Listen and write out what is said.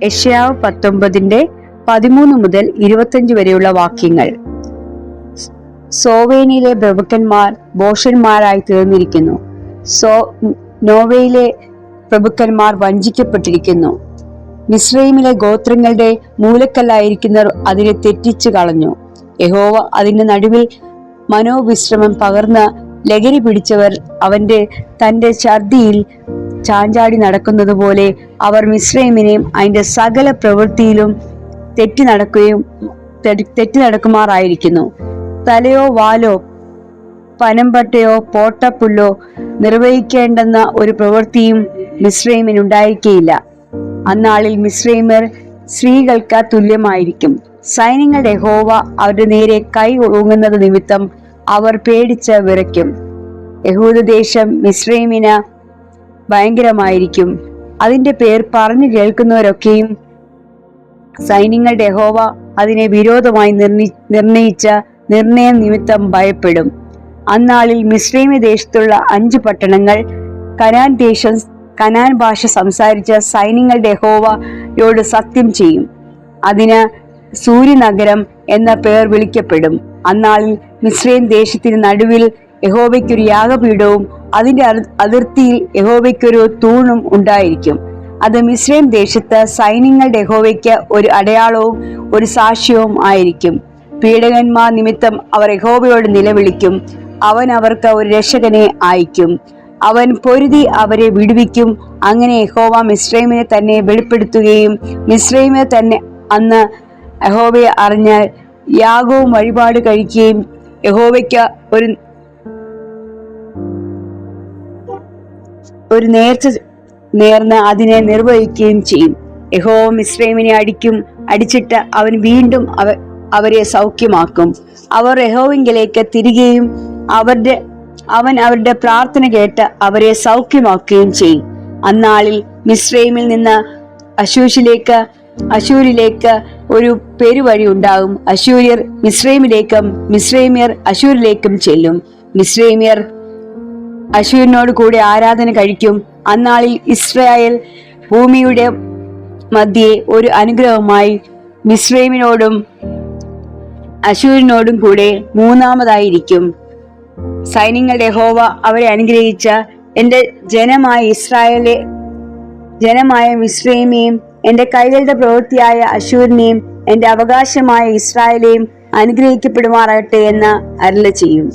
യെശയ്യാവ് 19:13 മുതൽ 25 വരെയുള്ള വാക്യങ്ങൾ. സോവേനിലെ പ്രഭുക്കന്മാർ ഭോഷന്മാരായി തീർന്നിരിക്കുന്നു. നോവയിലെ പ്രഭുക്കന്മാർ വഞ്ചിക്കപ്പെട്ടിരിക്കുന്നു. മിസ്രൈമിലെ ഗോത്രങ്ങളുടെ മൂലക്കല്ലായിരിക്കുന്നവർ അതിനെ തെറ്റിച്ചു കളഞ്ഞു. യഹോവ അതിന്റെ നടുവിൽ മനോവിശ്രമം പകർന്ന് ലഹരി പിടിച്ചവർ തന്റെ ഛർദിയിൽ ചാഞ്ചാടി നടക്കുന്നത് പോലെ അവർ മിസ്രൈമിനെയും അതിന്റെ സകല പ്രവൃത്തിയിലും തെറ്റി നടക്കുമാറായിരിക്കുന്നു. തലയോ വാലോ പനമ്പട്ടയോ പോട്ടപ്പുല്ലോ നിർവഹിക്കേണ്ടെന്ന ഒരു പ്രവൃത്തിയും മിസ്രൈമിനുണ്ടായിരിക്കയില്ല. അന്നാളിൽ മിസ്രൈമ്യർ സ്ത്രീകൾക്ക് തുല്യമായിരിക്കും. സൈന്യങ്ങളുടെ യഹോവ അവരുടെ നേരെ കൈ ഓങ്ങുന്നത് നിമിത്തം അവർ പേടിച്ച് വിറയ്ക്കും. യഹൂദദേശം മിസ്രൈമിന് ഭയങ്കരമായിരിക്കും. അതിന്റെ പേർ പറഞ്ഞു കേൾക്കുന്നവരൊക്കെയും സൈന്യങ്ങളുടെ യഹോവ അതിനെ വിരോധമായി നിർണയിച്ച നിർണയം നിമിത്തം ഭയപ്പെടും. അന്നാളിൽ മിസ്രൈമി ദേശത്തുള്ള 5 പട്ടണങ്ങൾ കനാൻ ഭാഷ സംസാരിച്ച സൈന്യങ്ങളുടെ യഹോവയോട് സത്യം ചെയ്യും. അതിന് സൂര്യനഗരം എന്ന പേർ വിളിക്കപ്പെടും. അന്നാളിൽ മിസ്രൈം ദേശത്തിന് നടുവിൽ യഹോവയ്ക്കൊരു യാഗപീഠവും അതിന്റെ അതിർത്തിയിൽ യഹോവയ്ക്കൊരു തൂണും ഉണ്ടായിരിക്കും. അത് മിസ്രൈം ദേശത്ത് സൈന്യങ്ങളുടെ യഹോവയ്ക്ക് ഒരു അടയാളവും ഒരു സാക്ഷ്യവും ആയിരിക്കും. പീഡകന്മാർ നിമിത്തം അവർ യഹോവയോട് നിലവിളിക്കും. അവൻ അവർക്ക് ഒരു രക്ഷകനെ അയക്കും. അവൻ പൊരുതി അവരെ വിടുവിക്കും. അങ്ങനെ യഹോവ മിസ്രൈമിനെ തന്നെ വെളിപ്പെടുത്തുകയും മിസ്രൈമിനെ തന്നെ അന്ന് യഹോവയെ അറിഞ്ഞ് യാഗവും വഴിപാട് കഴിക്കുകയും യഹോവയ്ക്ക് ഒരു നേർച്ച നേർന്ന് അതിനെ നിർവഹിക്കുകയും ചെയ്യും. യഹോവ മിസ്രൈമിനെ അടിച്ചിട്ട് അവൻ വീണ്ടും അവരെ സൗഖ്യമാക്കും. അവർ യഹോവയിലേക്ക് തിരികെയും അവൻ അവരുടെ പ്രാർത്ഥന കേട്ട് അവരെ സൗഖ്യമാക്കുകയും ചെയ്യും. അന്നാളിൽ മിസ്രൈമിൽ നിന്ന് അശൂരിലേക്ക് ഒരു പെരുവഴി ഉണ്ടാകും. അശൂര്യർ മിസ്രൈമിലേക്കും മിസ്രൈമ്യർ അശൂരിലേക്കും ചെല്ലും. മിസ്രൈമ്യർ അശൂരിനോട് കൂടെ ആരാധന കഴിക്കും. അന്നാളിൽ ഇസ്രായേൽ ഭൂമിയുടെ മധ്യേ ഒരു അനുഗ്രഹമായി മിസ്രൈമിനോടും അശൂരിനോടും കൂടെ മൂന്നാമതായിരിക്കും. സൈന്യങ്ങളുടെ യഹോവ അവരെ അനുഗ്രഹിച്ച എന്റെ ജനമായ മിസ്രൈമിനെയും എന്റെ കൈകളുടെ പ്രവൃത്തിയായ അശൂരിനെയും എന്റെ അവകാശമായ ഇസ്രായേലെയും അനുഗ്രഹിക്കപ്പെടുമാറാകട്ടെ എന്ന് അരുളി ചെയ്യും.